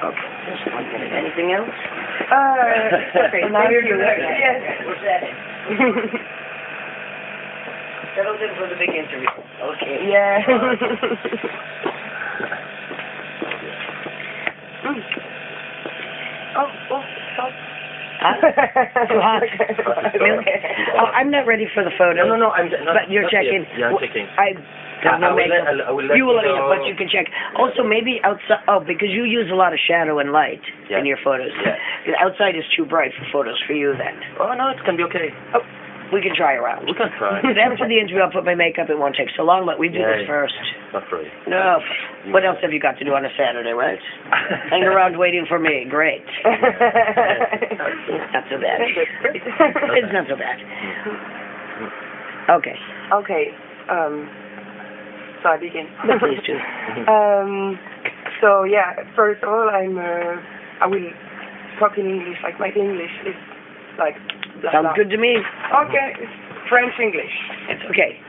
Okay, just 1 minute. Anything else? Okay, now you're doing it. Yes. What's that? Settled in for the big interview. Okay. Yeah. Oh, stop. Too hot. Really? Oh, I'm not ready for the photo. No, I'm not. But you're not checking. Yet. Yeah, I'm checking. I have no makeup. I will let you will let me know. know, but you can check. Also, maybe outside. Oh, because you use a lot of shadow and light in your photos. Yeah. The outside is too bright for photos for you then. Oh no, it can be okay. Oh, we can try around. We can try. After the interview, I'll put my makeup. It won't take so long, but we do this first. Not really. No. What else have you got to do on a Saturday, right? Hang around waiting for me. Great. Not so bad. It's not so bad. Okay. Okay. So I begin. Please do. So yeah, first of all, I will talk in English. Like my English is like. Blah, Sounds blah. good to me. Okay, French English. It's okay.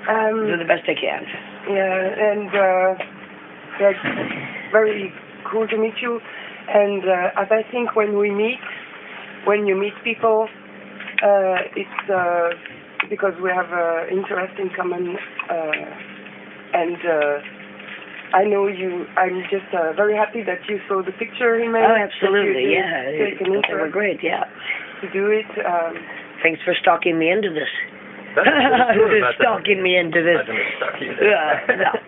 Do the best I can. Yeah, and yeah, it's very cool to meet you. And as I think when you meet people, it's because we have interest in common. And I know you. I'm just very happy that you saw the picture in my. Oh, absolutely. Yeah. Take an They were great. Yeah. To do it. Thanks for stalking me into this. Stalking me into this.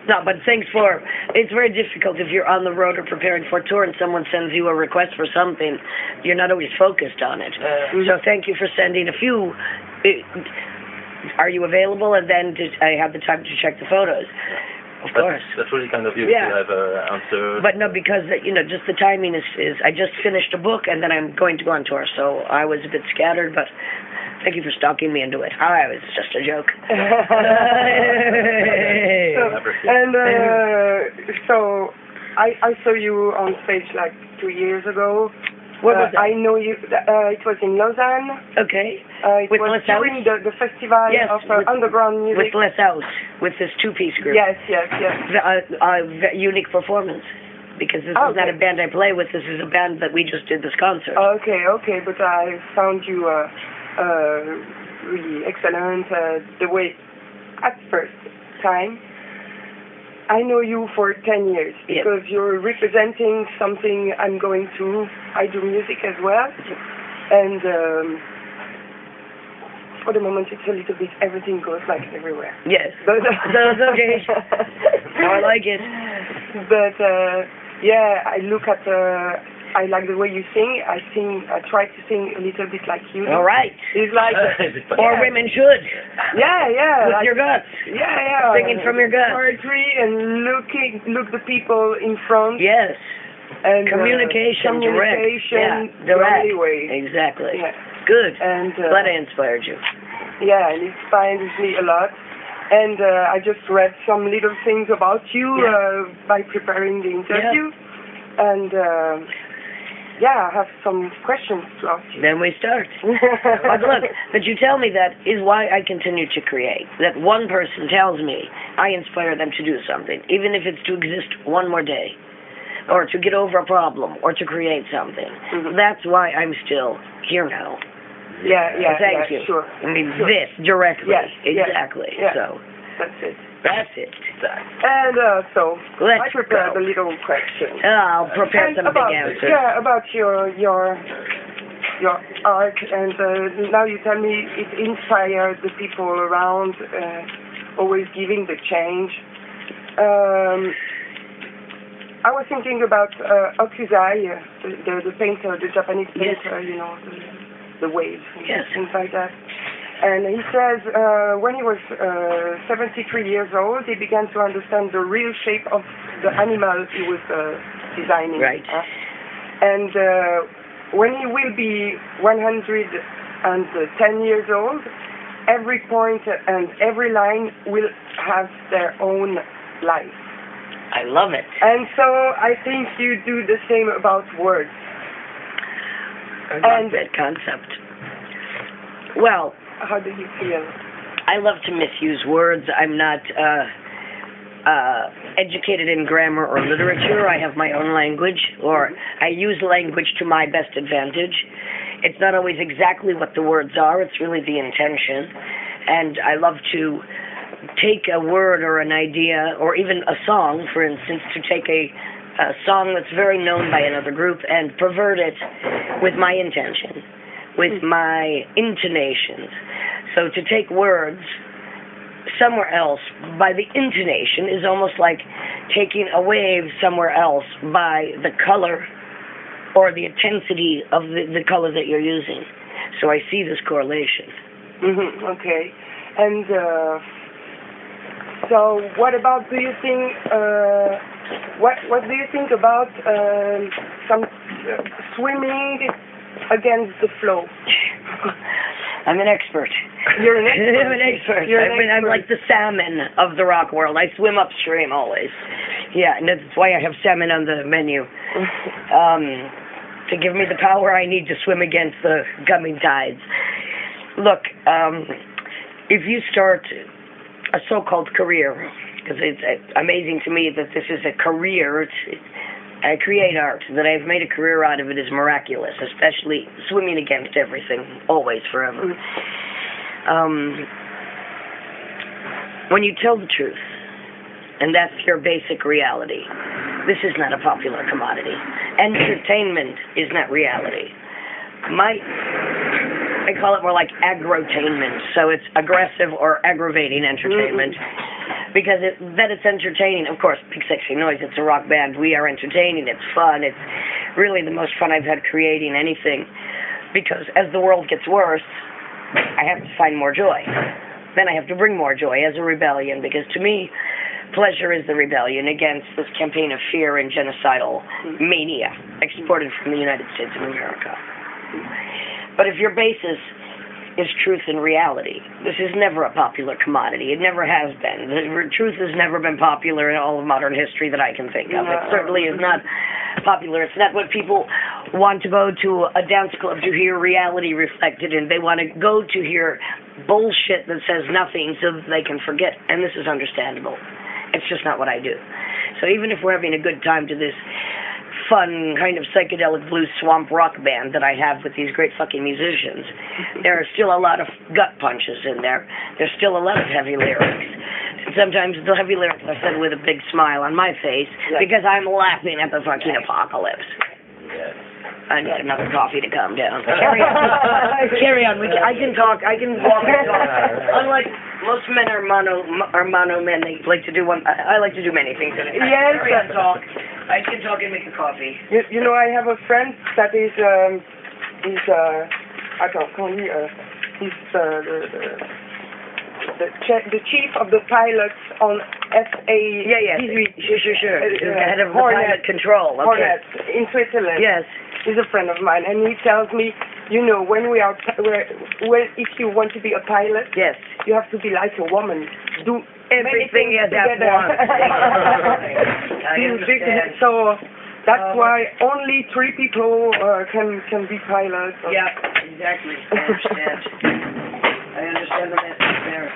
No, but thanks for. It's very difficult if you're on the road or preparing for a tour and someone sends you a request for something. You're not always focused on it. So thank you for sending a few. Are you available? And then I have the time to check the photos. Of course. That's really kind of you to have answered. But no, because, just the timing is, I just finished a book and then I'm going to go on tour, so I was a bit scattered, but thank you for stalking me into it. Oh, it was just a joke. So I saw you on stage like 2 years ago. Where was that? I know you. It was in Lausanne. Okay. It With was Les House? during the festival of underground music. With Les House, with this two-piece group. Yes. Unique performance. Because this is not a band I play with. This is a band that we just did this concert. Okay. But I found you really excellent. The way at first time. I know you for 10 years because you're representing something I'm going through. I do music as well. And for the moment it's a little bit, everything goes like everywhere. Yes. That's okay. I like it. But yeah, I look at, I like the way you sing. I try to sing a little bit like you do. All right. It's like... Or women should. Yeah. With like, your guts. Yeah. Singing from your guts. Poetry and look the people in front. Yes. And communication, direct. Yeah, direct. The only way. Exactly. Yeah. Good. And glad I inspired you. Yeah, it inspires me a lot. And I just read some little things about you by preparing the interview. Yeah. And I have some questions to ask you. Then we start. But look, that you tell me that is why I continue to create. That one person tells me I inspire them to do something, even if it's to exist one more day, or to get over a problem, or to create something. Mm-hmm. That's why I'm still here now. Yeah. Thank you. Sure. I mean, this directly. Yes. Exactly. Yeah. So. That's it. And so let's I prepared go. a little question. I'll prepare some big answers. Yeah, about your art, and now you tell me it inspired the people around, always giving the change. I was thinking about Okusai, the painter, the Japanese painter, the waves and things like that. And he says when he was 73 years old, he began to understand the real shape of the animal he was designing. Right. And when he will be 110 years old, every point and every line will have their own life. I love it. And so I think you do the same about words. I love that concept. Well, how do you feel? I love to misuse words. I'm not educated in grammar or literature. I have my own language, or I use language to my best advantage. It's not always exactly what the words are, it's really the intention. And I love to take a word or an idea, or even a song, for instance, to take a song that's very known by another group and pervert it with my intention, with my intonations. So to take words somewhere else by the intonation is almost like taking a wave somewhere else by the color or the intensity of the color that you're using. So I see this correlation. Okay. And so what about, do you think, what do you think about some swimming against the flow? I'm an expert. You're an expert. I'm an expert. I'm like the salmon of the rock world. I swim upstream always. Yeah, and that's why I have salmon on the menu. To give me the power I need to swim against the coming tides. Look, if you start a so-called career, because it's amazing to me that this is a career, I create art. That I've made a career out of it is miraculous, especially swimming against everything, always, forever. When you tell the truth, and that's your basic reality, this is not a popular commodity. Entertainment is not reality. I call it more like agrotainment, so it's aggressive or aggravating entertainment. Because that it's entertaining. Of course, Big Sexy Noise, it's a rock band. We are entertaining. It's fun. It's really the most fun I've had creating anything. Because as the world gets worse, I have to find more joy. Then I have to bring more joy as a rebellion. Because to me, pleasure is the rebellion against this campaign of fear and genocidal mania exported from the United States of America. But if your basis is truth and reality, this is never a popular commodity. It never has been. The truth has never been popular in all of modern history that I can think of. It certainly is not popular. It's not what people want to go to a dance club to hear reality reflected in. They want to go to hear bullshit that says nothing so that they can forget. And this is understandable. It's just not what I do. So even if we're having a good time to this fun kind of psychedelic blues swamp rock band that I have with these great fucking musicians, there are still a lot of gut punches in there. There's still a lot of heavy lyrics. And sometimes the heavy lyrics are said with a big smile on my face because I'm laughing at the fucking apocalypse. I need another coffee to calm down. Carry on. Carry on. I can talk. I can walk and talk. Unlike most men are mono men. They like to do one. I like to do many things. Yes. Carry on, talk. I can talk and make a coffee. You know, I have a friend that is he's the chief of the pilots on FA. Yeah. Sure. Head of the pilot control. Okay. Hornet in Switzerland. Yes. He's a friend of mine, and he tells me, you know, when if you want to be a pilot, yes, you have to be like a woman. Do everything at once. I understand. So that's why only 3 people can be pilots. Yeah, exactly. I understand. I understand the message there.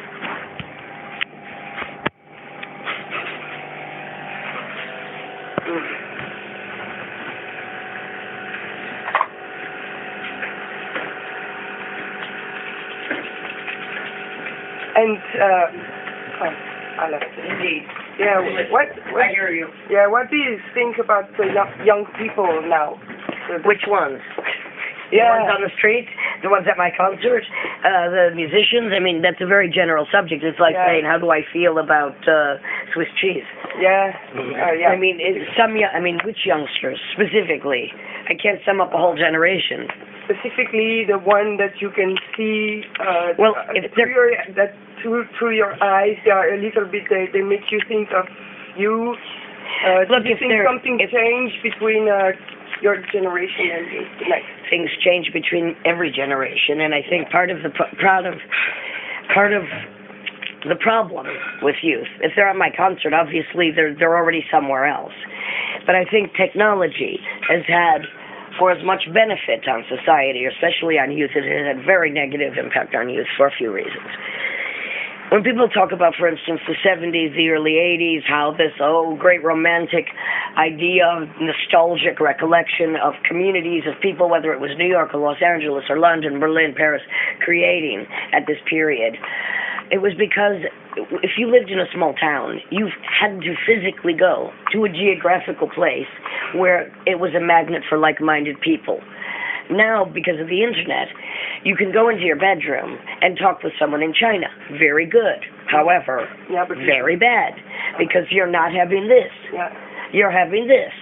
And I love it. Indeed. Yeah. What? I hear you. Yeah. What do you think about the young people now? Which ones? The ones on the street, the ones at my concert, the musicians. I mean, that's a very general subject. It's like saying, how do I feel about Swiss cheese? Yeah. I mean, which youngsters specifically? I can't sum up a whole generation. Specifically, the one that you can see. Through your eyes, they are a little bit. They make you think of you. Look, do you think something changed between your generation and the next? Things change between every generation, and I think part of the problem with youth, if they're at my concert, obviously they're already somewhere else. But I think technology has had, for as much benefit on society, especially on youth, it has had very negative impact on youth for a few reasons. when people talk about, for instance, the 70s, the early 80s, how this, great romantic idea of nostalgic recollection of communities of people, whether it was New York or Los Angeles or London, Berlin, Paris, creating at this period, it was because if you lived in a small town, you had to physically go to a geographical place where it was a magnet for like-minded people. Now, because of the internet, you can go into your bedroom and talk with someone in China. Very good. However, very bad, because you're not having this. Yeah. You're having this.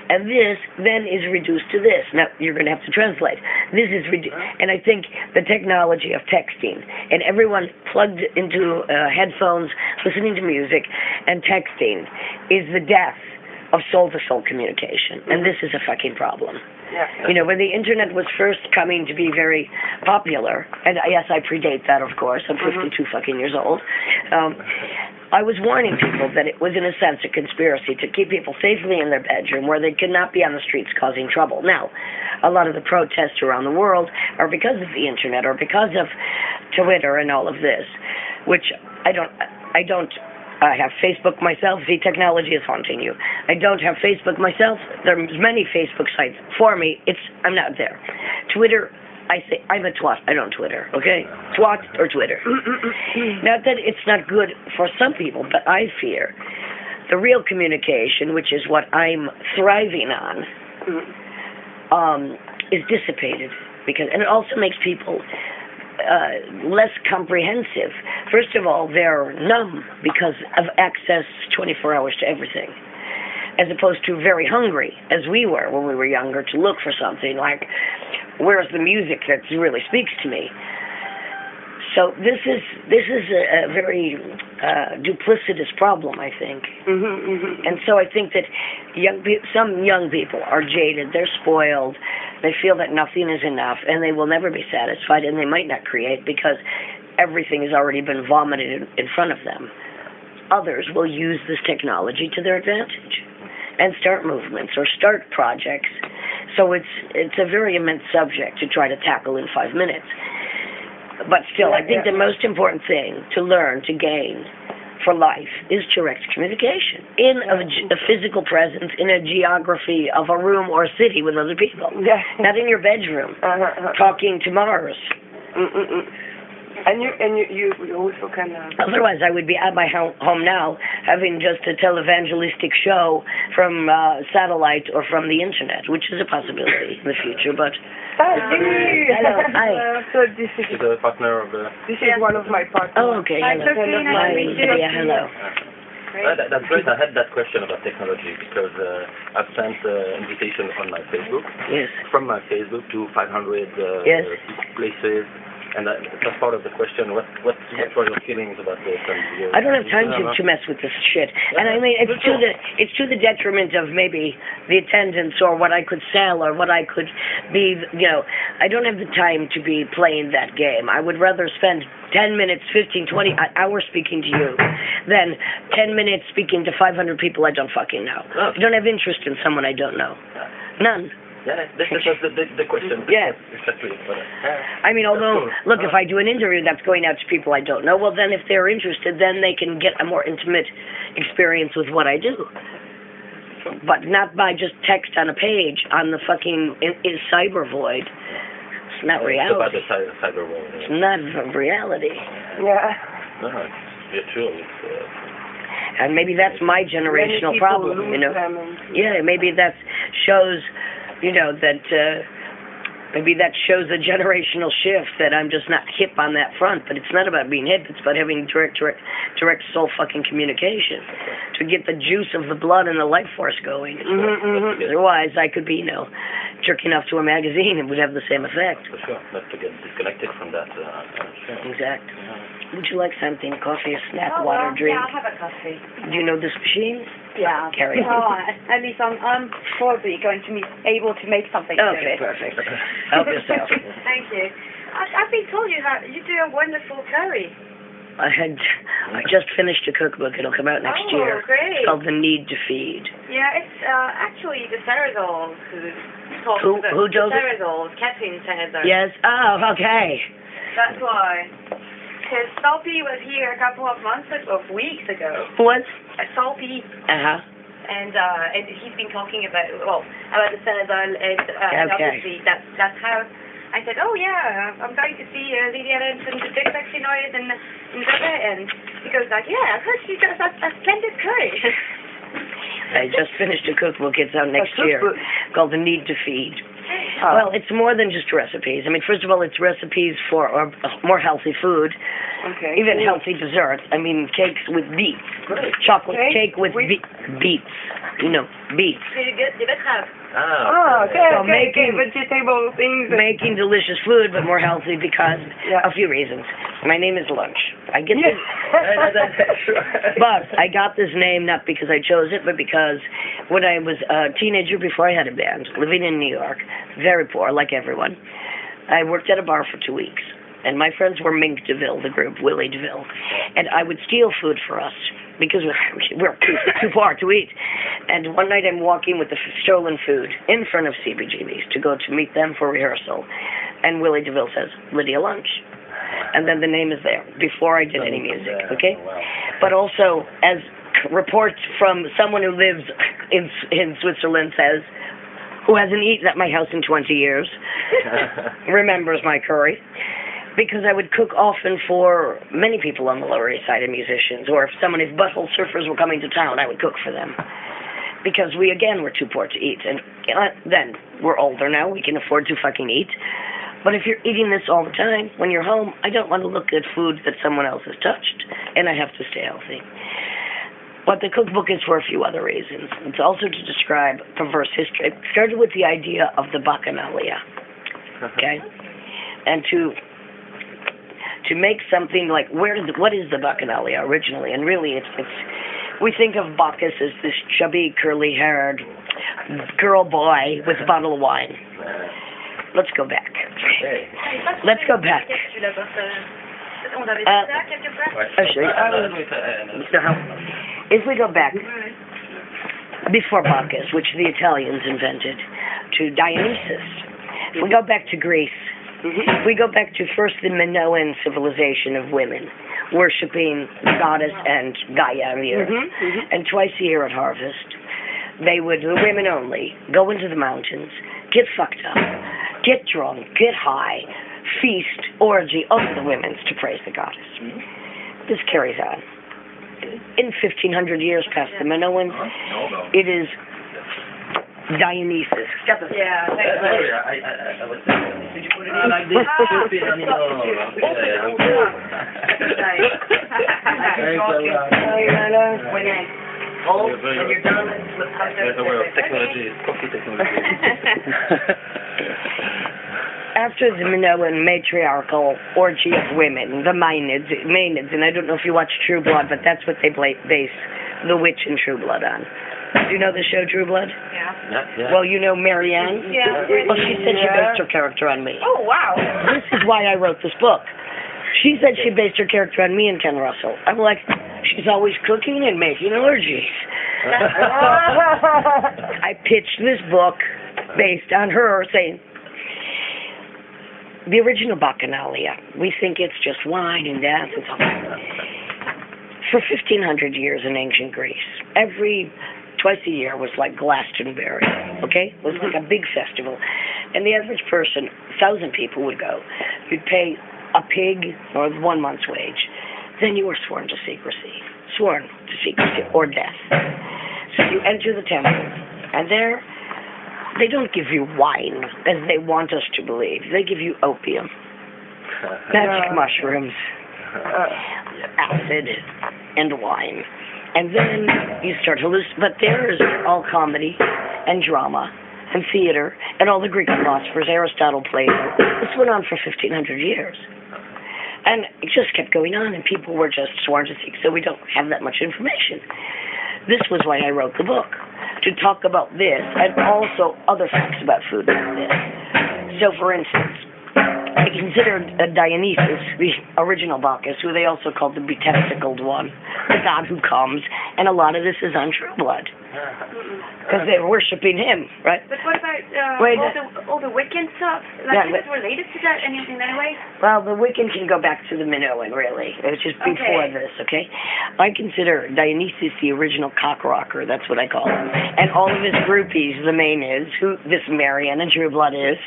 And this then is reduced to this. Now, you're going to have to translate. This is and I think the technology of texting and everyone plugged into headphones, listening to music and texting is the death of soul-to-soul communication. And this is a fucking problem. Yeah. You know, when the internet was first coming to be very popular, and yes, I predate that, of course. I'm 52 fucking years old. I was warning people that it was, in a sense, a conspiracy to keep people safely in their bedroom where they could not be on the streets causing trouble. Now, a lot of the protests around the world are because of the internet or because of Twitter and all of this, which I have Facebook myself. See, technology is haunting you. I don't have Facebook myself. There's many Facebook sites for me. I'm not there. Twitter, I say I'm a twat. I don't Twitter, okay? Twat or Twitter. Not that it's not good for some people, but I fear the real communication, which is what I'm thriving on, is dissipated and it also makes people less comprehensive. First of all, they're numb because of access 24 hours to everything, as opposed to very hungry, as we were when we were younger, to look for something like, where's the music that really speaks to me? So this is a very duplicitous problem, I think. And so I think that some young people are jaded, they're spoiled, they feel that nothing is enough, and they will never be satisfied, and they might not create because everything has already been vomited in front of them. Others will use this technology to their advantage and start movements or start projects. So it's a very immense subject to try to tackle in 5 minutes. But still, I think the most important thing to learn, to gain for life, is direct communication in a physical presence, in a geography of a room or a city with other people. Yeah. Not in your bedroom, talking to Mars. And you also can... Otherwise, I would be at my home now, having just a televangelistic show from satellite or from the internet, which is a possibility in the future, but... Hello, hi. So this is the partner of the... This is one of my partners. Oh, okay, hello. Hi, Yeah, hello. That's great. I had that question about technology because I've sent invitation on my Facebook. Yes. From my Facebook to 500 places. And that's part of the question. What were your feelings about this? I don't have time to mess with this shit. And I mean, it's to the detriment of maybe the attendance or what I could sell or what I could be. You know, I don't have the time to be playing that game. I would rather spend 10 minutes, 15, 20 hours speaking to you than 10 minutes speaking to 500 people I don't fucking know. I don't have interest in someone I don't know. None. Yeah, this was the question. Yeah. Exactly. I mean, although, look, if I do an interview that's going out to people I don't know, well, then if they're interested, then they can get a more intimate experience with what I do. But not by just text on a page on the fucking cyber void. It's not reality. It's about the cyber world. It's not reality. Yeah. No, it's virtual. And maybe that's my generational problem, you know. Yeah, maybe that shows, you know, that maybe that shows a generational shift that I'm just not hip on that front. But it's not about being hip. It's about having direct soul fucking communication to get the juice of the blood and the life force going. Otherwise, I could be, you know, jerking off to a magazine and would have the same effect. For sure. Not to get disconnected from that. Exactly. Would you like something? Coffee, a snack, water, drink? Yeah, I'll have a coffee. Do you know this machine? Yeah. Carry on. All right. At least I'm probably going to be able to make something. Okay, perfect. Help yourself. Thank you. I've been told you do a wonderful curry. I just finished a cookbook. It'll come out next year. Oh, great. It's called The Need to Feed. Yeah, it's actually the Cerezols who does it? Cerezols, Catherine Cerezols. Yes. Oh, okay. That's why. Because Salpy was here a couple of weeks ago. What? Salpy. Uh-huh. And he's been talking about the Senegal, and obviously that's how I said, oh yeah, I'm going to see Lydia Lunch and the Big Sexy Noise in Vevey, and he goes like, yeah, I heard she does a splendid curry. I just finished a cookbook. It's out next year, called The Need to Feed. Oh. Well, it's more than just recipes. I mean, first of all, it's recipes for more healthy food, even healthy desserts. I mean, cakes with beets, chocolate cake with beets. You know, beets. Making vegetable things. Making delicious food, but more healthy because a few reasons. My name is Lunch. I get this, but I got this name not because I chose it, but because when I was a teenager, before I had a band, living in New York, very poor, like everyone, I worked at a bar for 2 weeks. And my friends were Mink DeVille, the group, Willie DeVille. And I would steal food for us because we're too far to eat. And one night I'm walking with the stolen food in front of CBGB's to go to meet them for rehearsal. And Willie DeVille says, Lydia Lunch. And then the name is there, before I did any music, okay? But also, as reports from someone who lives in Switzerland says, who hasn't eaten at my house in 20 years, remembers my curry. Because I would cook often for many people on the Lower East Side and musicians, or if butthole surfers were coming to town, I would cook for them. Because we, again, were too poor to eat. And then, we're older now, we can afford to fucking eat. But if you're eating this all the time, when you're home, I don't want to look at food that someone else has touched, and I have to stay healthy. But the cookbook is for a few other reasons. It's also to describe perverse history. It started with the idea of the Bacchanalia, okay? And to make something like, what is the Bacchanalia originally? And really, it's we think of Bacchus as this chubby, curly-haired girl boy with a bottle of wine. Let's go back. Let's go back. If we go back before Bacchus, which the Italians invented, to Dionysus, if we go back to Greece, we go back to first the Minoan civilization of women, worshipping the goddess and Gaia, the earth. And twice a year at harvest, they would, the women only, go into the mountains, get fucked up, get drunk, get high, feast, orgy of the women's to praise the goddess. This carries on. In 1,500 years past the Minoans, it is Dionysus. Yeah. I was thinking, did you put it in like this? When you're done, technology, coffee technology. After the Minoan matriarchal orgy of women, the Maenads, and I don't know if you watch True Blood, but that's what they base the witch in True Blood on. Do you know the show True Blood? Yeah. Well, you know Marianne? Yeah. Well, she said she based her character on me. Oh, wow. This is why I wrote this book. She said she based her character on me and Ken Russell. I'm like, she's always cooking and making orgies. I pitched this book based on her saying, the original Bacchanalia, we think it's just wine and dance and stuff. For 1,500 years in ancient Greece, twice a year was like Glastonbury, okay? It was like a big festival. And the average person, 1,000 people would go. You'd pay a pig or 1 month's wage. Then you were sworn to secrecy or death. So you enter the temple, and there, they don't give you wine, as they want us to believe. They give you opium, magic mushrooms, acid, and wine. And then you start but there is all comedy and drama and theater and all the Greek philosophers, Aristotle, Plato. This went on for 1,500 years. And it just kept going on, and people were just sworn to seek, so we don't have that much information. This was why I wrote the book, to talk about this and also other facts about food like this. So, for instance, I considered Dionysus, the original Bacchus, who they also called the betesticled one, the god who comes, and a lot of this is on True Blood. Because they were worshipping him, right? But what about about all the Wiccan stuff? Like, is it related to that in any way? Well, the Wiccan can go back to the Minoan, really, which is before this, okay? I consider Dionysus the original cock rocker, that's what I call him. And all of his groupies, the main is, who this Marianne and True Blood is,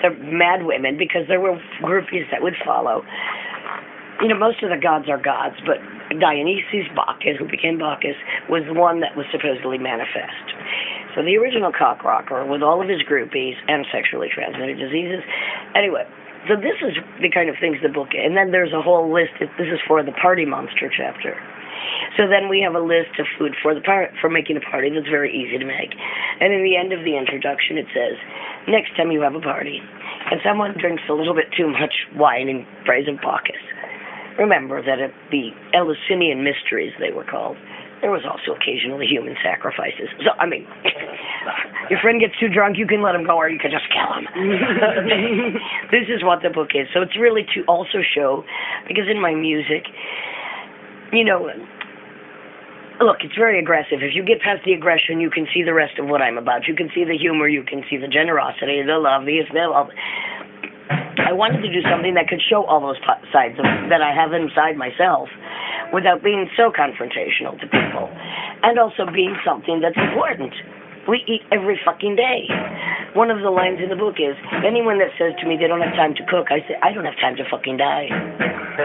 they're mad women, because there were groupies that would follow. You know, most of the gods are gods, but Dionysus, Bacchus, who became Bacchus, was the one that was supposedly manifest. So the original cock rocker with all of his groupies and sexually transmitted diseases. Anyway, so this is the kind of things the book, and then there's a whole list. This is for the party monster chapter. So then we have a list of food for making a party that's very easy to make. And in the end of the introduction, it says, next time you have a party, and someone drinks a little bit too much wine in praise of Bacchus, remember that at the Eleusinian mysteries, they were called, there was also occasionally human sacrifices. So, I mean, your friend gets too drunk, you can let him go, or you can just kill him. This is what the book is. So it's really to also show, because in my music, you know, look, it's very aggressive. If you get past the aggression, you can see the rest of what I'm about. You can see the humor, you can see the generosity, the love, the love. I wanted to do something that could show all those sides that I have inside myself without being so confrontational to people, and also being something that's important. We eat every fucking day. One of the lines in the book is, anyone that says to me they don't have time to cook, I say, I don't have time to fucking die.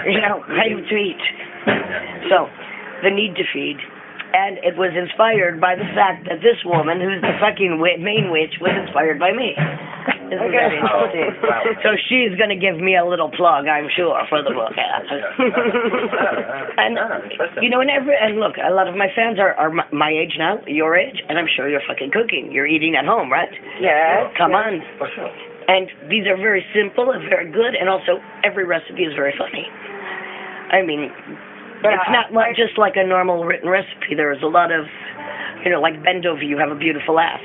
You know, I have to eat. So, the need to feed. And it was inspired by the fact that this woman, who's the fucking main witch, was inspired by me. Isn't that interesting? So she's going to give me a little plug, I'm sure, for the book. And, you know, and look, a lot of my fans are my age now, your age, and I'm sure you're fucking cooking. You're eating at home, right? Yeah. Come on. For sure. And these are very simple and very good, and also every recipe is very funny. I mean, it's not just like a normal written recipe. There is a lot of, you know, like bend over, you have a beautiful laugh.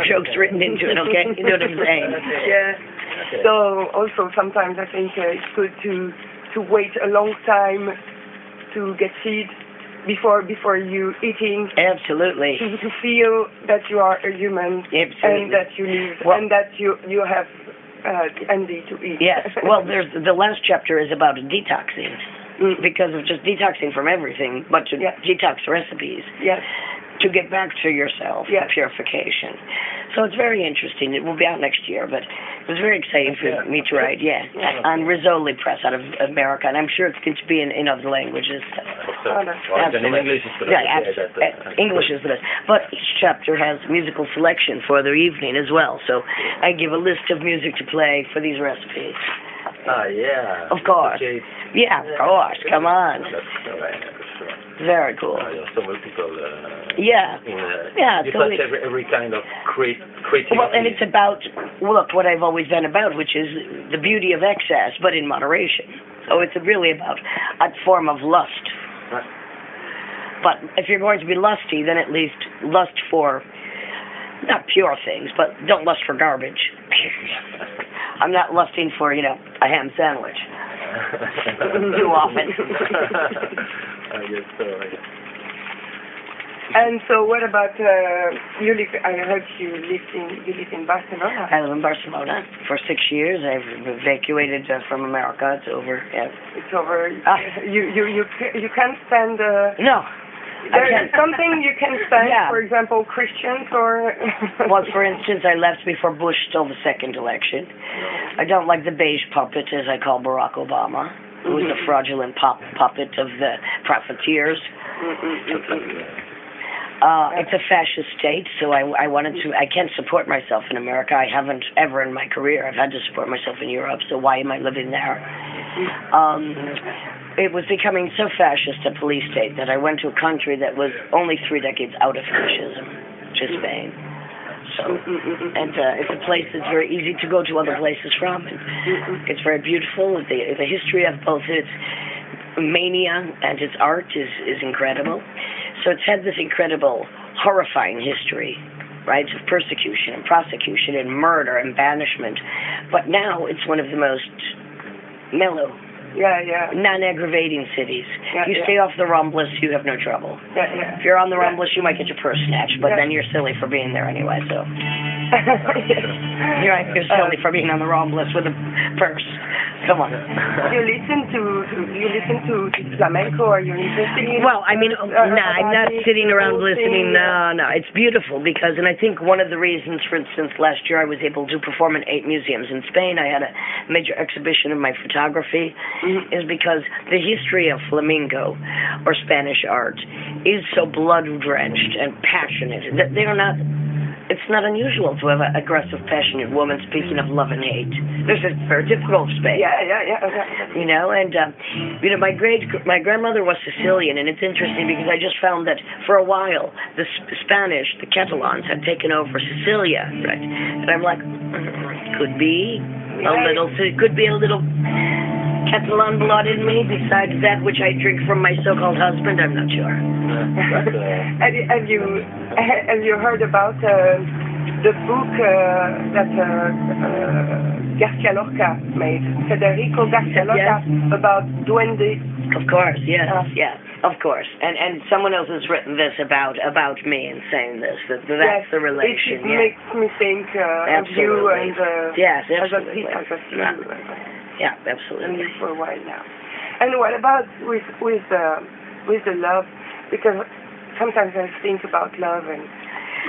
Jokes written into it, okay? You know what I'm saying? Yeah. So also sometimes I think it's good to wait a long time to get feed before you eating. Absolutely. To feel that you are a human. Absolutely. And that you live, and that you have the envy to eat. Yes. Well, there's the last chapter is about detoxing. Because of just detoxing from everything, but to detox recipes. Yes. To get back to yourself, purification. So it's very interesting. It will be out next year, but it was very exciting for me to write, on Rizzoli Press out of America, and I'm sure it's going to be in other languages. In English is the best. English is the best. But each chapter has musical selection for the evening as well, so I give a list of music to play for these recipes. Yeah. Of course. Okay. Yeah, of course. Come on. Very cool. So multiple. You touch every kind of creativity. Well, and it's about, look, what I've always been about, which is the beauty of excess, but in moderation. So it's really about a form of lust. Right. But if you're going to be lusty, then at least lust for, not pure things, but don't lust for garbage. I'm not lusting for, you know, a ham sandwich. Too often. I guess so. And so, what about you? I heard you live in Barcelona. I live in Barcelona for 6 years. I've evacuated from America. It's over. Yeah. It's over. You can't stand. No. There's something you can stand. For example, Christians or. Well, for instance, I left before Bush stole the second election. I don't like the beige puppet, as I call Barack Obama, who was a fraudulent puppet of the profiteers. It's a fascist state, so I wanted to. I can't support myself in America. I haven't ever in my career. I've had to support myself in Europe, so why am I living there? It was becoming so fascist a police state that I went to a country that was only 3 decades out of fascism, which is Spain. So, and it's a place that's very easy to go to other places from. And it's very beautiful. The history of both its mania and its art is incredible. So it's had this incredible, horrifying history, right, of persecution and prosecution and murder and banishment. But now it's one of the most mellow, non-aggravating cities. You stay off the Romblus, you have no trouble. If you're on the Romblus, you might get your purse snatched, but then you're silly for being there anyway, so... Here I feel silly for being on the wrong list with a purse. Come on. You listen to flamenco? Are you interested in? Well, I mean, I'm not sitting around listening. No, it's beautiful because, and I think one of the reasons, for instance, last year I was able to perform in 8 museums in Spain. I had a major exhibition of my photography, is because the history of flamenco or Spanish art is so blood-drenched and passionate that they are not. It's not unusual to have an aggressive, passionate woman speaking of love and hate. This is very difficult space. Yeah. You know, and my grandmother was Sicilian, and it's interesting because I just found that for a while the Spanish, the Catalans, had taken over Sicilia, right? And I'm like, could be a little Catalan blood in me besides that which I drink from my so-called husband. I'm not sure. Have you heard about the book that Garcia Lorca made, Federico Garcia Lorca, about duendes? Of course, yes, of course. And someone else has written this about me and saying this, that's the relation. It makes me think of you and yes, absolutely. Yeah, absolutely. And you for a while now. And what about with the love? Because sometimes I think about love and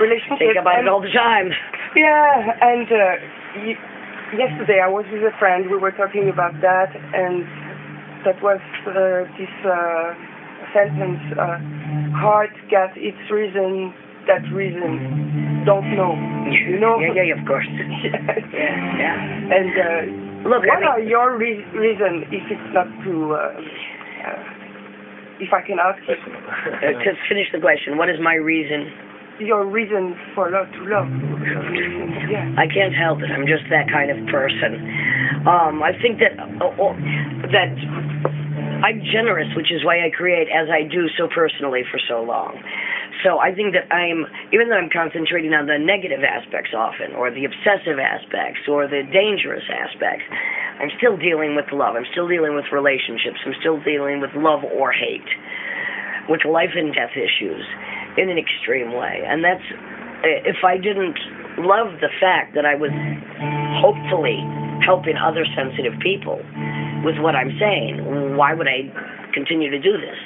relationships. Think about it all the time. Yeah, and yesterday I was with a friend. We were talking about that, and that was this sentence: "Heart got its reason, that reason don't know." You know? Yeah, of course. yeah. And look, what are your reasons if it's not to? If I can ask you. To finish the question, what is my reason? Your reason for love to love. Yeah. I can't help it. I'm just that kind of person. I think that I'm generous, which is why I create as I do so personally for so long. So I think that even though I'm concentrating on the negative aspects often, or the obsessive aspects, or the dangerous aspects, I'm still dealing with love. I'm still dealing with relationships. I'm still dealing with love or hate, with life and death issues in an extreme way. And that's, if I didn't love the fact that I was hopefully helping other sensitive people with what I'm saying, why would I continue to do this?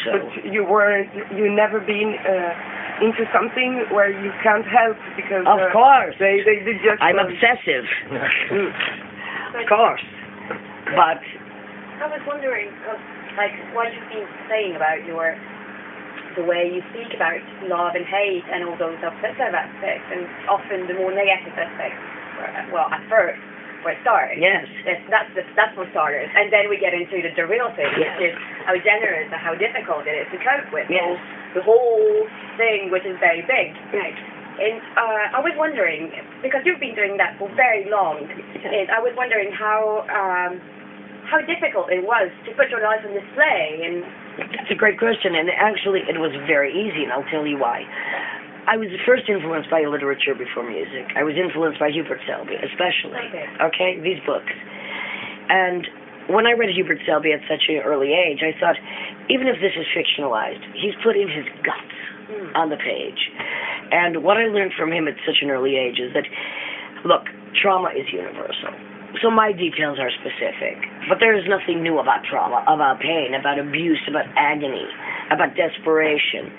So. But you never been into something where you can't help because of course they just I'm obsessive. Of course, but I was wondering, like, what you've been saying about the way you speak about love and hate and all those obsessive aspects, and often the more negative aspects. Well, at first. For a start. Yes. That's for starters. And then we get into the real thing, which is how generous and how difficult it is to cope with. Yes. The whole thing, which is very big. Right. And I was wondering, because you've been doing that for very long, and I was wondering how difficult it was to put your life on display. And that's a great question, and actually it was very easy, and I'll tell you why. I was first influenced by literature before music. I was influenced by Hubert Selby, especially. Okay, these books. And when I read Hubert Selby at such an early age, I thought, even if this is fictionalized, he's putting his guts on the page. And what I learned from him at such an early age is that, look, trauma is universal. So my details are specific. But there is nothing new about trauma, about pain, about abuse, about agony, about desperation,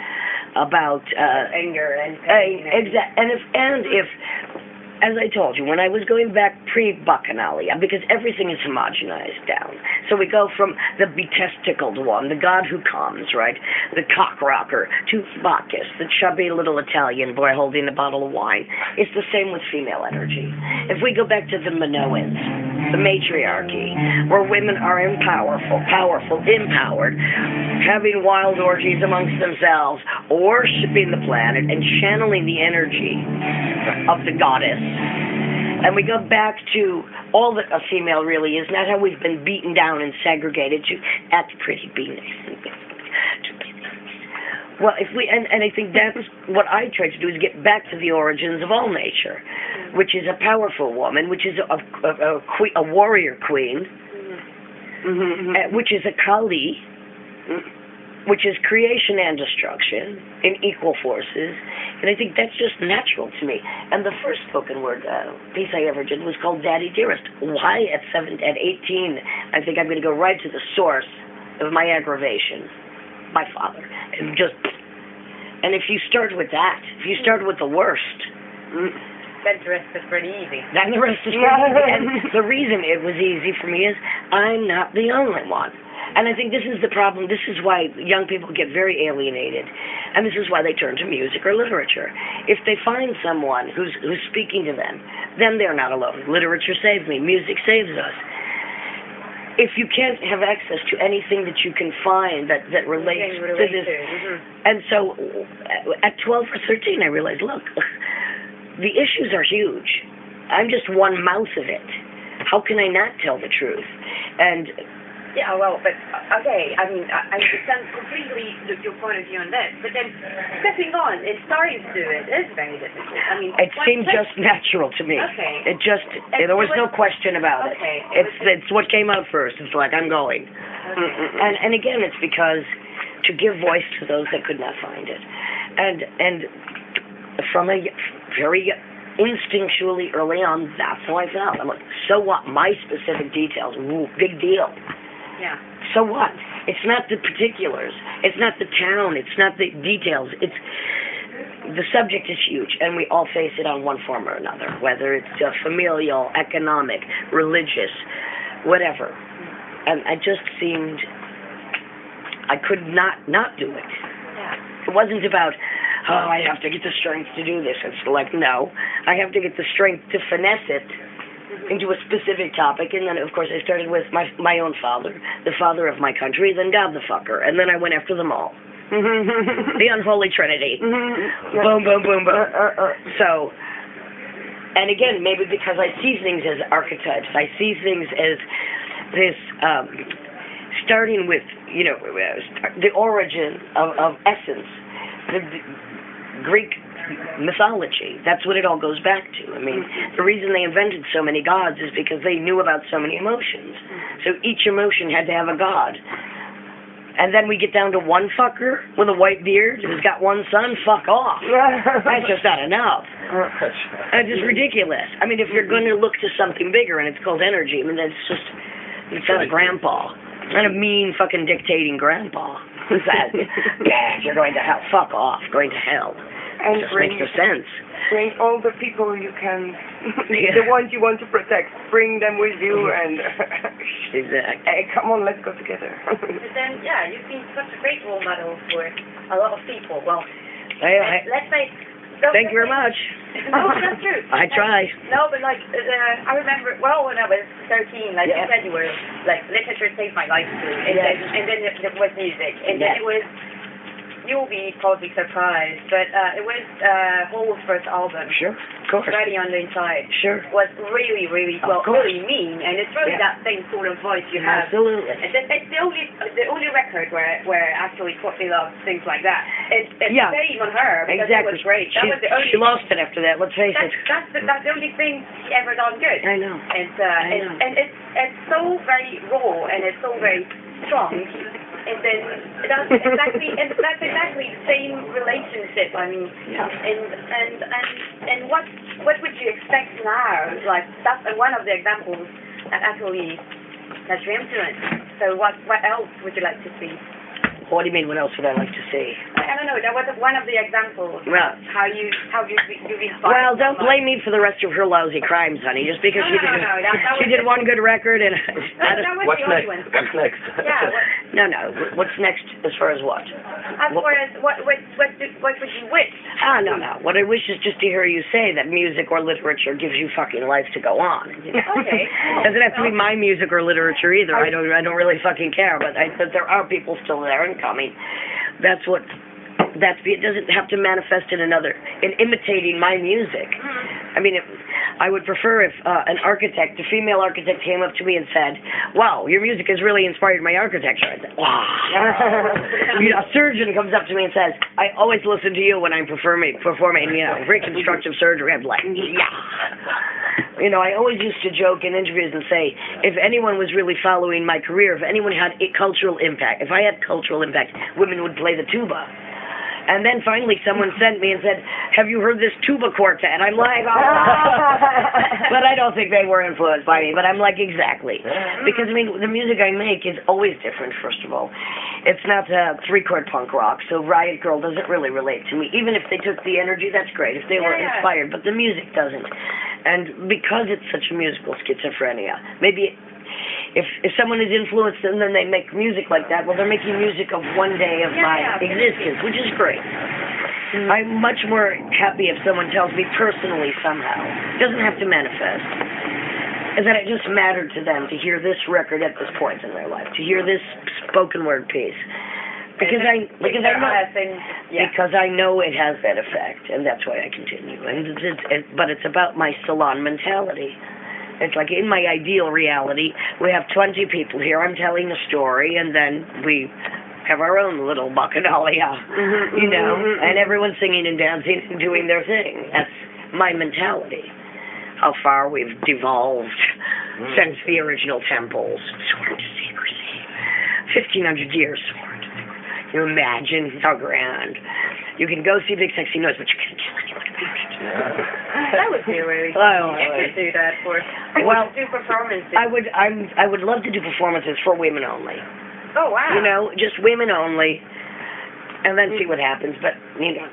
about anger and pain. And if, as I told you, when I was going back pre-Bacchanalian, because everything is homogenized down. So we go from the betesticled one, the god who comes, right, the cock rocker, to Bacchus, the chubby little Italian boy holding a bottle of wine. It's the same with female energy. If we go back to the Minoans, the matriarchy, where women are powerful, empowered, having wild orgies amongst themselves, worshipping the planet, and channeling the energy of the goddess. And we go back to all that a female really is, not how we've been beaten down and segregated to act pretty, be nice. Well, and I think that's what I try to do, is get back to the origins of all nature, which is a powerful woman, which is a warrior queen, which is a Kali, which is creation and destruction in equal forces, and I think that's just natural to me. And the first spoken word piece I ever did was called Daddy Dearest. Why at 18, I think I'm going to go right to the source of my aggravation, my father. And if you start with that, if you start with the worst, then the rest is pretty easy. Then the rest is pretty easy. And the reason it was easy for me is I'm not the only one. And I think this is the problem. This is why young people get very alienated. And this is why they turn to music or literature. If they find someone who's speaking to them, then they're not alone. Literature saves me. Music saves us. If you can't have access to anything that you can find that relates to this. And so at 12 or 13, I realized, look, the issues are huge. I'm just one mouth of it. How can I not tell the truth? And yeah, well, but, okay, I mean, I understand completely your point of view on that, but then stepping on and starting to do it is very difficult. I mean, it seemed just natural to me. Okay. There was no question about it. Okay. It's what came out first. It's like, I'm going. Okay. And again, it's because to give voice to those that could not find it. And from a very instinctually early on, that's how I felt. I'm like, so what? My specific details, ooh, big deal. Yeah. So what? It's not the particulars. It's not the town. It's not the details. The subject is huge, and we all face it on one form or another, whether it's familial, economic, religious, whatever. And I just seemed I could not do it. Yeah. It wasn't about, I have to get the strength to do this. It's like, no, I have to get the strength to finesse it into a specific topic, and then of course I started with my own father, the father of my country, then God the fucker, and then I went after them all. The unholy trinity. Boom, boom, boom, boom. So, and again, maybe because I see things as archetypes, I see things as this, starting with, the origin of essence, the Greek mythology. That's what it all goes back to. I mean, the reason they invented so many gods is because they knew about so many emotions. So each emotion had to have a god. And then we get down to one fucker with a white beard who's got one son. Fuck off. That's just not enough. It's just ridiculous. I mean, if you're going to look to something bigger and it's called energy, I mean, it's not a grandpa. Not a mean fucking dictating grandpa. Who says, yeah, you're going to hell. Fuck off. Going to hell. And it makes no sense. Bring all the people you can, the ones you want to protect, bring them with you and exactly. Hey, come on, let's go together. But then, yeah, you've been such a great role model for a lot of people. Well, let's say... Thank you very much. Oh, that's true. I try. No, but like, I remember, well, when I was 13, like you said, you were, like, literature saved my life too. And then it was music. And then it was... You'll be probably surprised, but it was Hall's first album. Sure, of course. Ready on the Inside. Sure. Was really, really, really mean, and it's really that same sort of voice you have. Absolutely. It's the only record where actually Courtney Love sings like that. It's shame on her because it was great. That was the only. She lost it after that. Let's face it. That's the only thing she ever done good. I know. And it's so very raw and it's so very strong. And then that's exactly the same relationship. I mean, and what would you expect now? Like that's one of the examples that actually has your influence. So what else would you like to see? What do you mean? What else would I like to see? I don't know. That was one of the examples. Well, how you respond. Well, don't blame me for the rest of her lousy crimes, honey. Just because she did one good record and. What's next? What's next? Yeah. No. What's next as far as what? As far as what would you wish? No. What I wish is just to hear you say that music or literature gives you fucking life to go on. Okay. Doesn't have to be my music or literature either. I don't really fucking care. But there are people still there and coming. It doesn't have to manifest in imitating my music. I mean, I would prefer if a female architect came up to me and said, wow, your music has really inspired my architecture. I said, wow. A surgeon comes up to me and says, I always listen to you when I'm performing reconstructive surgery. I'm like, yeah. You know, I always used to joke in interviews and say, if anyone was really following my career, if anyone had a cultural impact, if I had cultural impact, women would play the tuba. And then finally someone sent me and said, have you heard this tuba quartet? And I'm like, oh. But I don't think they were influenced by me. But I'm like, exactly. Because, I mean, the music I make is always different, first of all. It's not three-chord punk rock, so Riot Girl doesn't really relate to me. Even if they took the energy, that's great, if they were inspired. But the music doesn't. And because it's such a musical schizophrenia, maybe if someone is influenced and then they make music like that, well, they're making music of one day of my existence, which is great. I'm much more happy if someone tells me personally somehow. It doesn't have to manifest. Is that it just mattered to them to hear this record at this point in their life, to hear this spoken word piece. Because I know it has that effect, and that's why I continue. But it's about my salon mentality. It's like in my ideal reality, we have 20 people here. I'm telling the story, and then we have our own little bacchanalia, you know, and everyone's singing and dancing and doing their thing. That's my mentality. How far we've devolved since the original temples. Sworn to secrecy. 1,500 years sworn to secrecy. You imagine how grand. You can go see Big Sexy Noise, but you can't tell anyone about it. That would be really cool. You could do that for well, do performances. I would love to do performances for women only. Oh, wow. You know, just women only, and then see what happens. But, you know,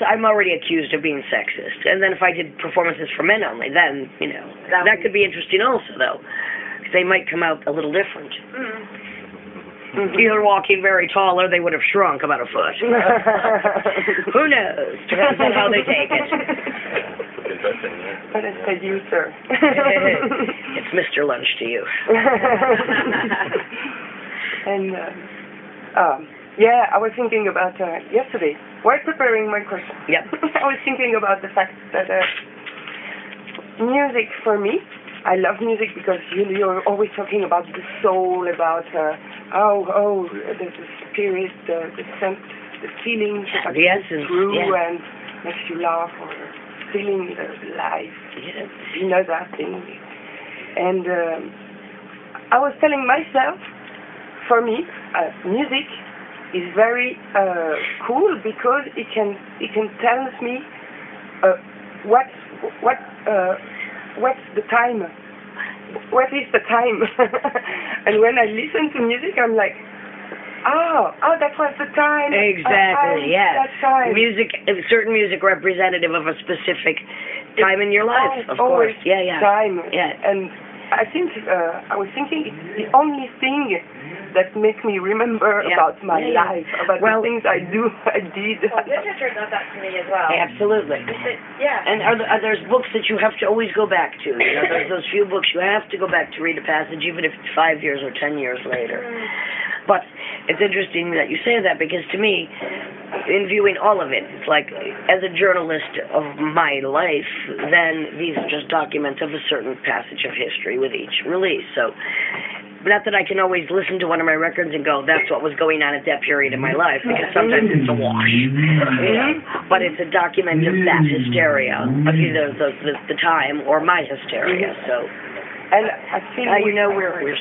I'm already accused of being sexist. And then if I did performances for men only, then, you know, that could be interesting also, though. Because they might come out a little different. Either walking very tall or they would have shrunk about a foot. Who knows? Depends on how they take it. Interesting, yeah. But it's a user. It's Mr. Lunch to you. And, yeah, I was thinking about yesterday, while preparing my question. Yep. I was thinking about the fact that music for me, I love music because you're always talking about the soul, about the spirit, the sense, the feelings that the essence, through and makes you laugh or feeling the life, you know, that thing. And I was telling myself, for me, music is very cool because it can tell me what's the time. What is the time? And when I listen to music, I'm like, oh, that was the time. Exactly, yes. That time. Music, certain music representative of a specific time in your life, of course. Yeah. Time. Yeah. And I think, I was thinking, it's the only thing that makes me remember about my life, about the things I did. Well, literature does that to me as well. Absolutely. Yeah. And there's books that you have to always go back to. You know, there's those few books you have to go back to read a passage, even if it's 5 years or 10 years later. But it's interesting that you say that, because to me, in viewing all of it, it's like, as a journalist of my life, then these are just documents of a certain passage of history with each release. So, not that I can always listen to one of my records and go, that's what was going on at that period in my life, because sometimes it's a wash. You know? But it's a document of that hysteria, of either the time or my hysteria. So, and I feel you know, we're 1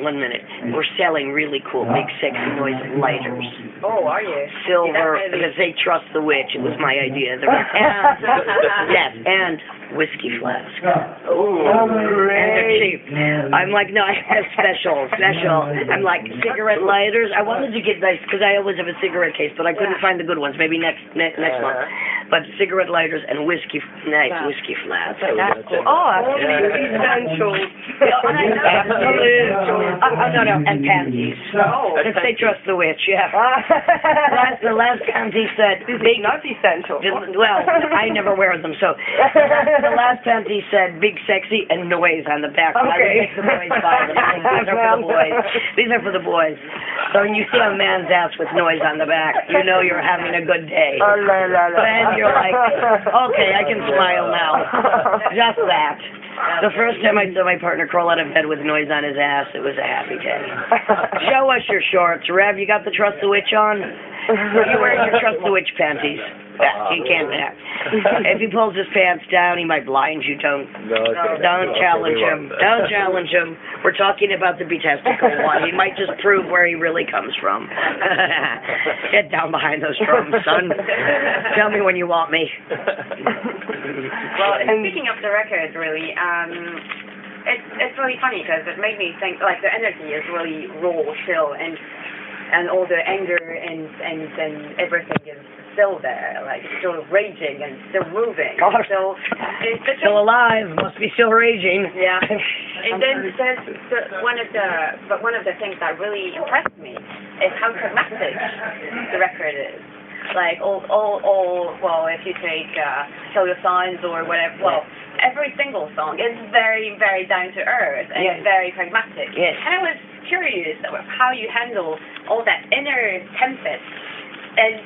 minute. We're selling really cool Big Sexy Noise lighters. Oh, are you? Silver, because they trust the witch. It was my idea. And whiskey flask. Oh, and they're cheap. I'm like, no, I have special. I'm like, cigarette lighters. I wanted to get nice, because I always have a cigarette case, but I couldn't find the good ones. Maybe next month. But cigarette lighters and whiskey flasks. That's cool. Oh, absolutely essential. Absolutely. No, and panties. Because they trust the witch, yeah. The last panty said... Big, not essential. Well, I never wear them, so... The last panty said big sexy and noise on the back. So I would make the boys buy them. These are for the boys. These are for the boys. So when you see a man's ass with noise on the back, you know you're having a good day. Then you're like, okay, I can smile now. Just that. The first time I saw my partner crawl out of bed with noise on his ass, it was a happy day. Show us your shorts. Rev, you got the Trust the Witch on? Are you wearing your Trust the Witch panties? He can't. If he pulls his pants down, he might blind you. Don't challenge him. Don't challenge him. We're talking about the testicle one. He might just prove where he really comes from. Get down behind those drums, son. Tell me when you want me. Well, speaking of the record, really, it's really funny because it made me think, like, the energy is really raw still, and all the anger and everything is still there, like still raging and still moving. Still alive, must be still raging. Yeah. And then there's one of the things that really impressed me is how pragmatic the record is. Like all well, if you take Show Your Signs or whatever, well, every single song is very, very down to earth and very pragmatic. Yes. And I was curious about how you handle all that inner tempest and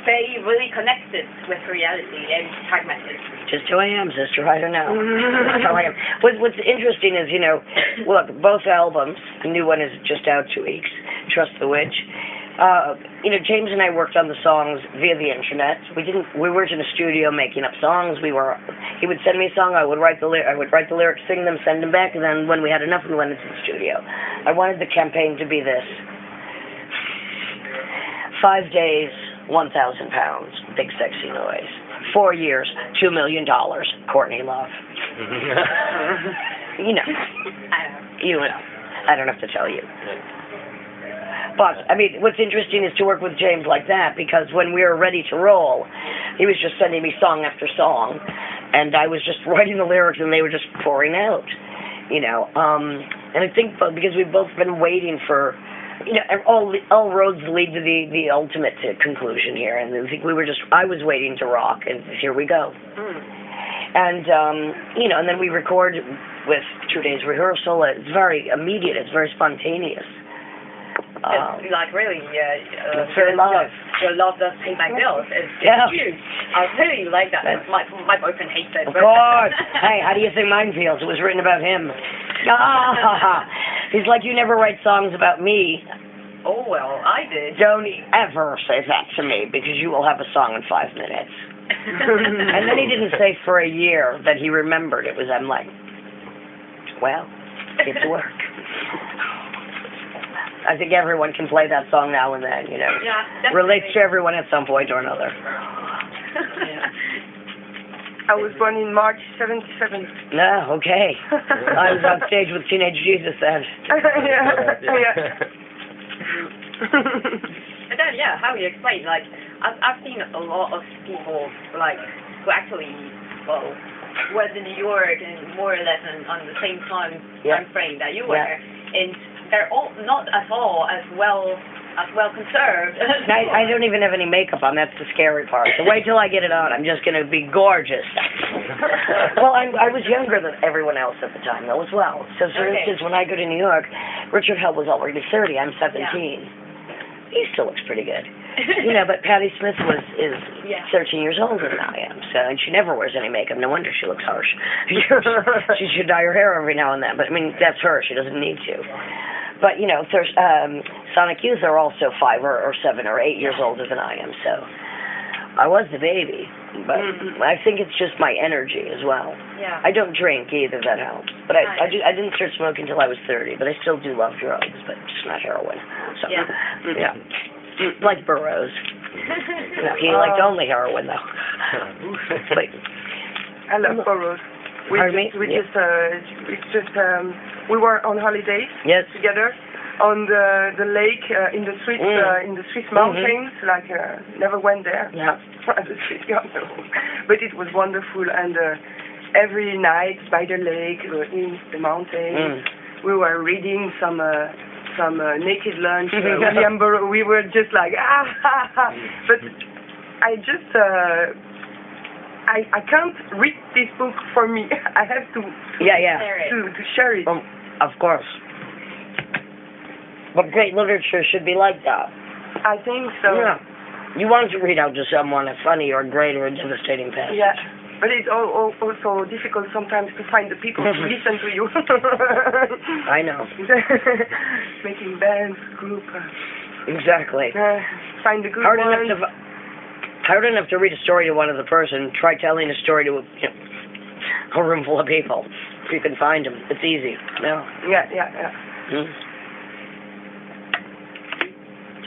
stay really connected with reality and pragmatic. Just who I am, sister. I don't know. That's how I am. What's interesting is, look, both albums. The new one is just out 2 weeks. Trust the Witch. James and I worked on the songs via the internet. We weren't in a studio making up songs. He would send me a song. I would write the lyrics, sing them, send them back, and then when we had enough, we went into the studio. I wanted the campaign to be this: 5 days, 1,000 pounds, big sexy noise. 4 years, $2 million, Courtney Love. You know. I don't have to tell you. But, what's interesting is to work with James like that, because when we were ready to roll, he was just sending me song after song, and I was just writing the lyrics, and they were just pouring out, And I think because we've both been waiting for, all roads lead to the ultimate conclusion here, and I think I was waiting to rock, and here we go. And, and then we record with 2 days rehearsal. It's very immediate. It's very spontaneous. It's like really, it's very live. Your love does pay my bills. It's huge. I really like that. My boyfriend hates it. Of course. Hey, how do you think mine feels? It was written about him. He's like, you never write songs about me. Oh, well, I did. Don't ever say that to me, because you will have a song in 5 minutes. And then he didn't say for a year that he remembered it was. I'm like, well, it's work. I think everyone can play that song now and then, Yeah, definitely. Relates to everyone at some point or another. I was born in March 77. No, okay. I was on stage with Teenage Jesus then. Yeah. But then, how you explain, like, I've seen a lot of people, like, who actually, was in New York and more or less on the same time frame that you were, and they're all not at all as well conserved. I don't even have any makeup on. That's the scary part. So wait till I get it on. I'm just going to be gorgeous. Well, I was younger than everyone else at the time, though, as well. So, for instance, when I go to New York, Richard Hell was already 30. I'm 17. He still looks pretty good. But Patti Smith is 13 years older than I am. So, and she never wears any makeup. No wonder she looks harsh. She should dye her hair every now and then. But, that's her. She doesn't need to. But, Sonic Youth are also 5 or 7 or 8 years older than I am. So I was the baby. But I think it's just my energy as well. Yeah. I don't drink either. That helps. But I didn't start smoking until I was 30. But I still do love drugs, but just not heroin. So, yeah. Like Burroughs. No, he liked only heroin, though. I love Burroughs. We were on holidays together on the lake in the Swiss mountains. Like never went there. Yeah. But it was wonderful, and every night by the lake in the mountains, we were reading some Naked Lunch. William Burroughs. We were just like But I just. I can't read this book for me. I have to to share it. Of course. But great literature should be like that. I think so. Yeah. You want to read out to someone a funny or great or a devastating passage. Yeah. But it's also difficult sometimes to find the people to listen to you. I know. Making bands, group. Exactly. Find the good Hard ones. I don't have to read a story to one other person. Try telling a story to a room full of people. If you can find them, it's easy. No. Yeah. Hmm?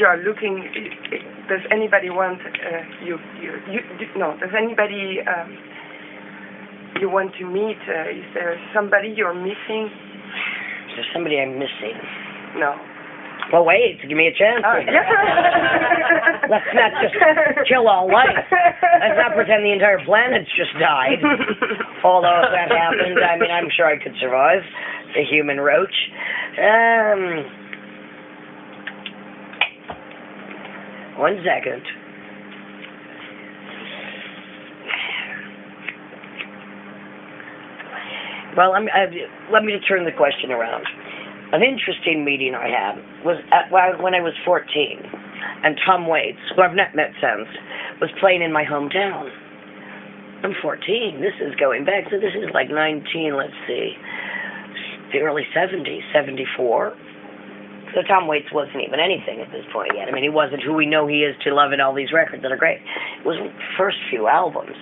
You are looking. Does anybody want does anybody you want to meet? Is there somebody you're missing? Is there somebody I'm missing? No. Well, wait. Give me a chance. Let's not just kill all life. Let's not pretend the entire planet's just died. Although if that happened, I mean, I'm sure I could survive. The human roach. 1 second. Well, let me just turn the question around. An interesting meeting I had was when I was 14, and Tom Waits, who I've not met since, was playing in my hometown. I'm 14. This is going back, so this is like 19, let's see, the early 70s, 74. So Tom Waits wasn't even anything at this point yet. I mean, he wasn't who we know he is to loving all these records that are great. It was the first few albums.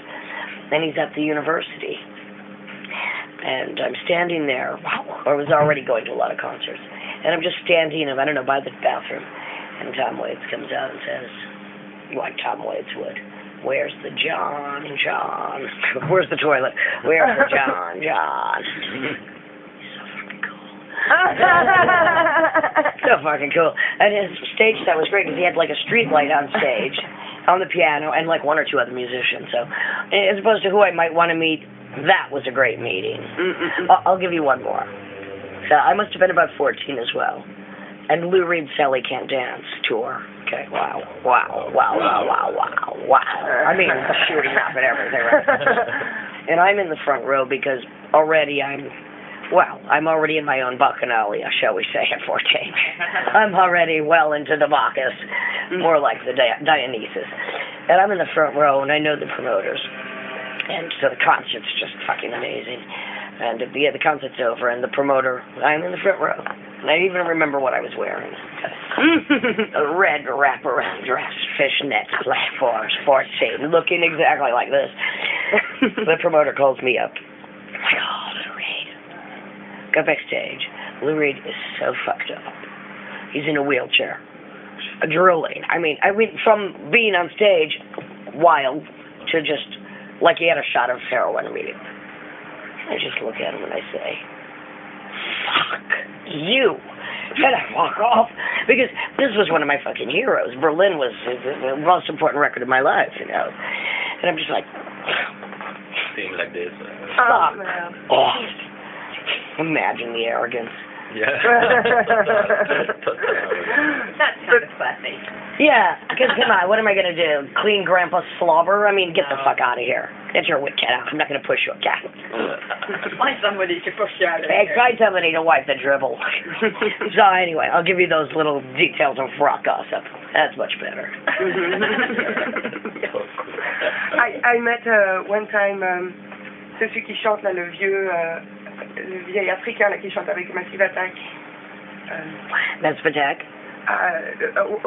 Then he's at the university. And I'm standing there. Wow. I was already going to a lot of concerts. And I'm just standing, I don't know, by the bathroom. And Tom Waits comes out and says, like Tom Waits would, "Where's the John? Where's the toilet? Where's the John? So fucking cool. And his stage set was great because he had like a street light on stage, on the piano, and like 1 or 2 other musicians. So as opposed to who I might want to meet, that was a great meeting. I'll give you one more. So I must have been about 14 as well. And Lou Reed's Sally Can't Dance tour. Okay, wow. I mean, shooting up and everything, right? And I'm in the front row because already I'm already in my own bacchanalia, shall we say, at 14. I'm already well into the Bacchus, more like the Dionysus. And I'm in the front row, and I know the promoters. And so the concert's just fucking amazing. And the concert's over, and the promoter, I'm in the front row. And I even remember what I was wearing. A red wraparound dress, fishnet, black force shade, looking exactly like this. The promoter calls me up. I'm like, oh, Lou Reed. Go backstage. Lou Reed is so fucked up. He's in a wheelchair. Drooling. I mean, from being on stage, wild, to just, like he had a shot of heroin immediately. I just look at him and I say, fuck you. And I walk off. Because this was one of my fucking heroes. Berlin was the most important record of my life, you know. And I'm just like, seeing like this. Fuck Oh, off. Imagine the arrogance. Yeah. That's kind of classy. Yeah, because come on, what am I going to do? Clean Grandpa's slobber? I mean, get the fuck out of here. Get your wit cat out. I'm not going to push you, cat. Find somebody to push you out of Hey, here. find somebody to wipe the dribble. So anyway, I'll give you those little details of rock gossip. That's much better. I met one time c'est celui qui chante là, le vieil africain là, qui chante avec Massive Attack. That's Patek.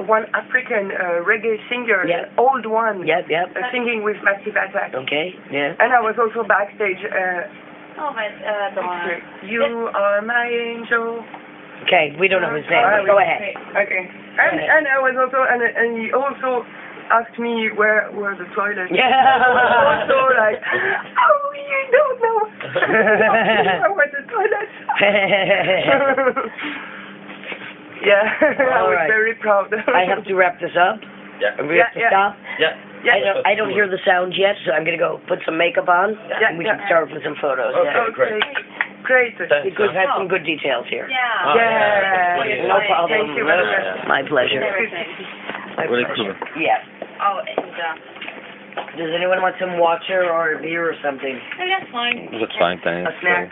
One African reggae singer, Yep. old one, Yep. singing with Massive Attack. Okay, yeah. And I was also backstage. Oh, my, You are my angel. Okay, we don't know his name. Go ahead. Okay. And I was also, and he also asked me where were the toilets. Yeah. Also like, oh, you don't know. Where the toilets. Yeah, I was right. very proud. I have to wrap this up. Yeah. We have to stop. Yeah. I don't hear the sound yet, so I'm going to go put some makeup on, and we can start with some photos. Okay, great. Great. We've had some good details here. Yeah. Yeah. No problem. Thank you very much. My pleasure. My Really pleasure. cool. Yeah. Oh, and, Does anyone want some water or a beer or something? no, that's fine. That's fine, thanks. A snack?